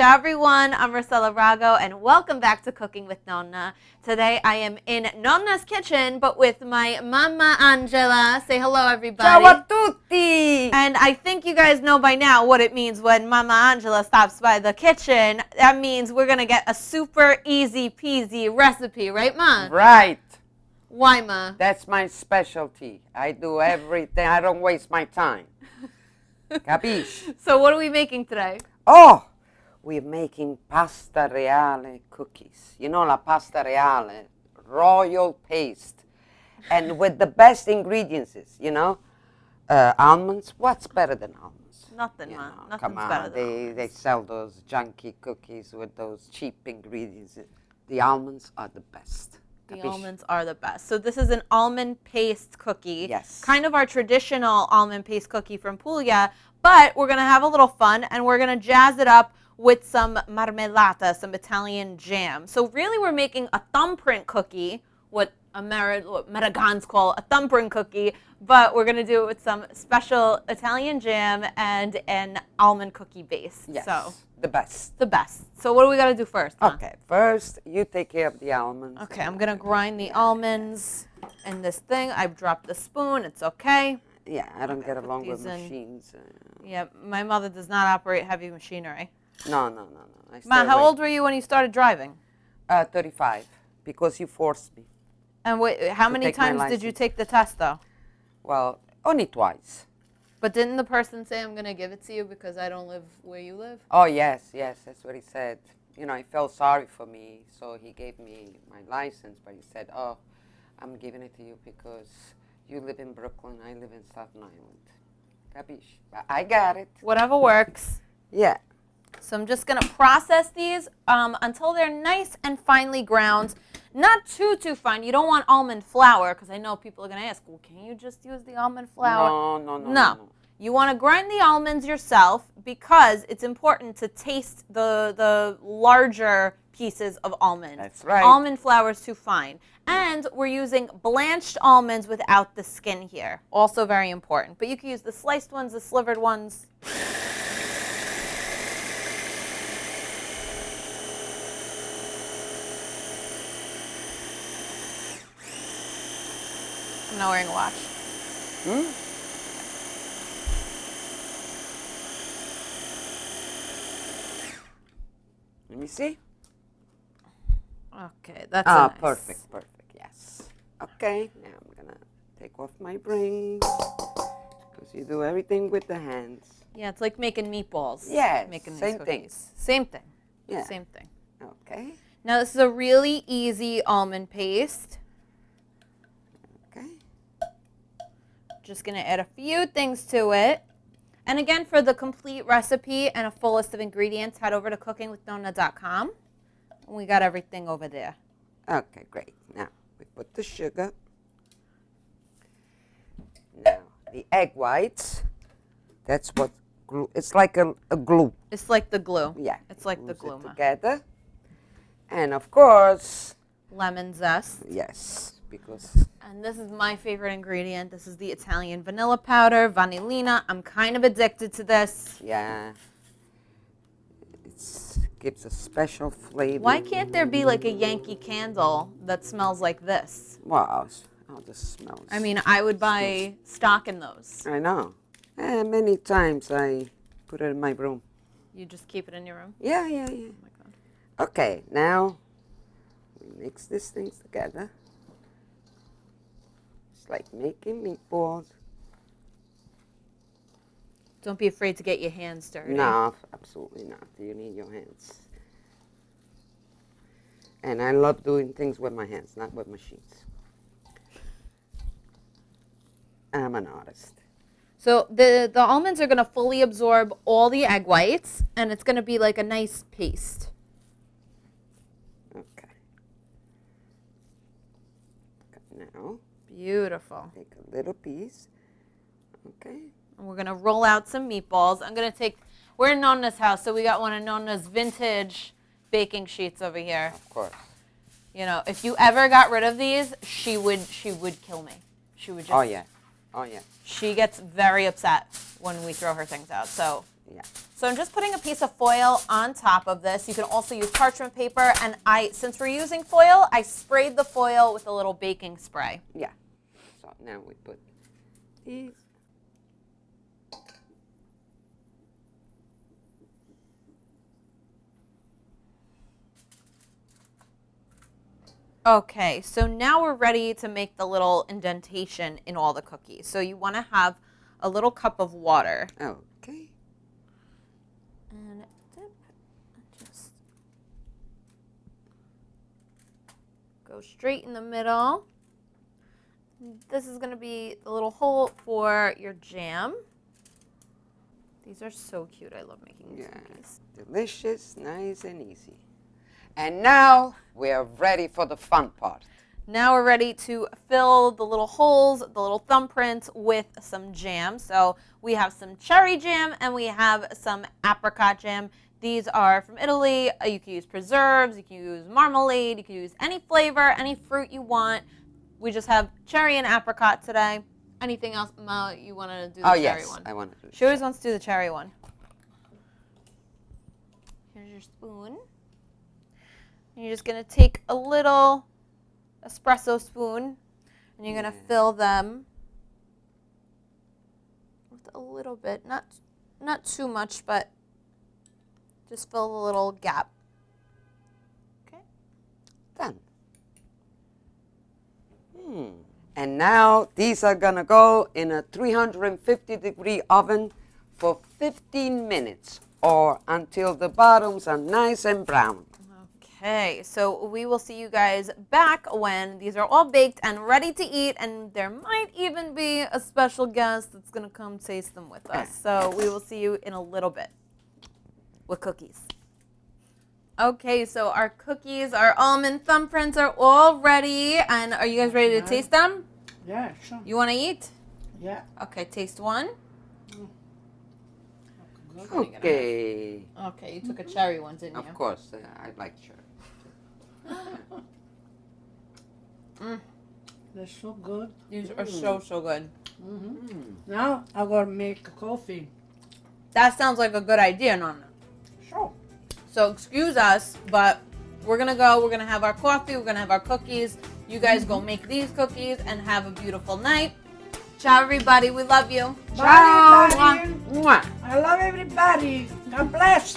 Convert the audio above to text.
Ciao everyone, I'm Rossella and welcome back to Cooking with Nonna. Today I am in Nonna's kitchen, but with my Mamma Angela. Say hello everybody. Ciao a tutti! And I think you guys know by now what it means when Mamma Angela stops by the kitchen. That means we're going to get a super easy peasy recipe, right Ma? Right. Why Ma? That's my specialty. I do everything. I don't waste my time. Capisci? So what are we making today? Oh, we're making pasta reale cookies. You know la pasta reale, royal paste. And with the best ingredients, you know? Almonds. What's better than almonds? Nothing, You Ma. know, Nothing's come on, better than almonds. they sell those junky cookies with those cheap ingredients. The almonds are the best. The Capisci? almonds are the best. So this is an almond paste cookie. Yes. Kind of our traditional almond paste cookie from Puglia, but we're going to have a little fun and we're going to jazz it up with some marmellata, some Italian jam. So really we're making a thumbprint cookie, what Americans call a thumbprint cookie, but we're going to do it with some special Italian jam and an almond cookie base. Yes, So the best. the best. So what do we got to do first? Ma? Okay, first you take care of the almonds. Okay, I'm going to grind the almonds in this thing. I've dropped the spoon. It's okay. Yeah, I don't get along with these in. machines. Yeah, my mother does not operate heavy machinery. No. I Ma, stay how away. old were you when you started driving? 35, because you forced me. And how To many take my times did you license. take the test, though? Well, only twice. But didn't the person say, I'm going to give it to you because I don't live where you live? Oh, yes, that's what he said. You know, he felt sorry for me, so he gave me my license, but he said, oh, I'm giving it to you because you live in Brooklyn, I live in Staten Island. Capisci? But I got it. Whatever works. Yeah. So I'm just going to process these until they're nice and finely ground. Not too fine. You don't want almond flour because I know people are going to ask, well, can you just use the almond flour? No. You want to grind the almonds yourself because it's important to taste the larger pieces of almond. That's right. Almond flour is too fine. And we're using blanched almonds without the skin here. Also very important. But you can use the sliced ones, the slivered ones. I'm not wearing a watch. Let me see. Okay, that's nice. Perfect, yes. Okay, now I'm gonna take off my ring, because you do everything with the hands. Yeah, it's like making meatballs. Yes, making these same thing. cookies. Same thing. Yeah. Same thing. Okay, Now this is a really easy almond paste. okay. Just gonna add a few things to it. And again, for the complete recipe and a full list of ingredients, head over to cookingwithnonna.com. We got everything over there. Okay, great. Now, we put the sugar. Now, the egg whites. That's what glue, it's like a glue. It's like the glue. Yeah. It's like the glues it glue. Ma. together. And of course, Lemon zest. yes, because And this is my favorite ingredient. This is the Italian vanilla powder, vanillina. I'm kind of addicted to this. yeah, it gives a special flavor. Why can't there be like a Yankee candle that smells like this? Wow, oh, this smells. I mean, I would buy stock in those. I know. Many times I put it in my room. You just keep it in your room? Yeah. Oh my God. Okay, now we mix these things together. It's like making meatballs. Don't be afraid to get your hands dirty. No, absolutely not. You need your hands. And I love doing things with my hands, not with machines. I'm an artist. So the almonds are going to fully absorb all the egg whites, and it's going to be like a nice paste. Okay. Now, Beautiful. take a little piece. Okay. And we're going to roll out some meatballs. We're in Nonna's house, so we got one of Nonna's vintage baking sheets over here. Of course. You know, if you ever got rid of these, she would kill me. She would just. Oh yeah. She gets very upset when we throw her things out. So Yeah. So I'm just putting a piece of foil on top of this. You can also use parchment paper, and since we're using foil, I sprayed the foil with a little baking spray. Yeah. So now we put these. Okay, so now we're ready to make the little indentation in all the cookies. So you want to have a little cup of water. Okay. And dip, just go straight in the middle. This is going to be the little hole for your jam. These are so cute. I love making these cookies. Delicious, nice and easy. And now we are ready for the fun part. Now we're ready to fill the little holes, the little thumbprints, with some jam. So we have some cherry jam and we have some apricot jam. These are from Italy. You can use preserves, you can use marmalade, you can use any flavor, any fruit you want. We just have cherry and apricot today. Anything else, Ma, you want to do the cherry one? I want to do it. She always wants to do the cherry one. Here's your spoon. And you're just going to take a little espresso spoon and you're going to fill them with a little bit, not too much, but just fill the little gap. Okay. Done. And now these are going to go in a 350-degree oven for 15 minutes or until the bottoms are nice and brown. Okay, so we will see you guys back when these are all baked and ready to eat, and there might even be a special guest that's going to come taste them with us. So we will see you in a little bit with cookies. Okay, so our cookies, our almond thumbprints are all ready, and are you guys ready to taste them? Yeah, sure. You want to eat? Yeah. Okay, taste one. Okay. Okay, you took a cherry one, didn't you? Of course, I like cherry. They're so good. These are so good. Now I'm going to make coffee. That sounds like a good idea, Nonna. Sure. So excuse us, but we're going to go. We're going to have our coffee. We're going to have our cookies. You guys go make these cookies and have a beautiful night. Ciao, everybody. We love you. Bye, everybody. Mwah. I love everybody. God bless.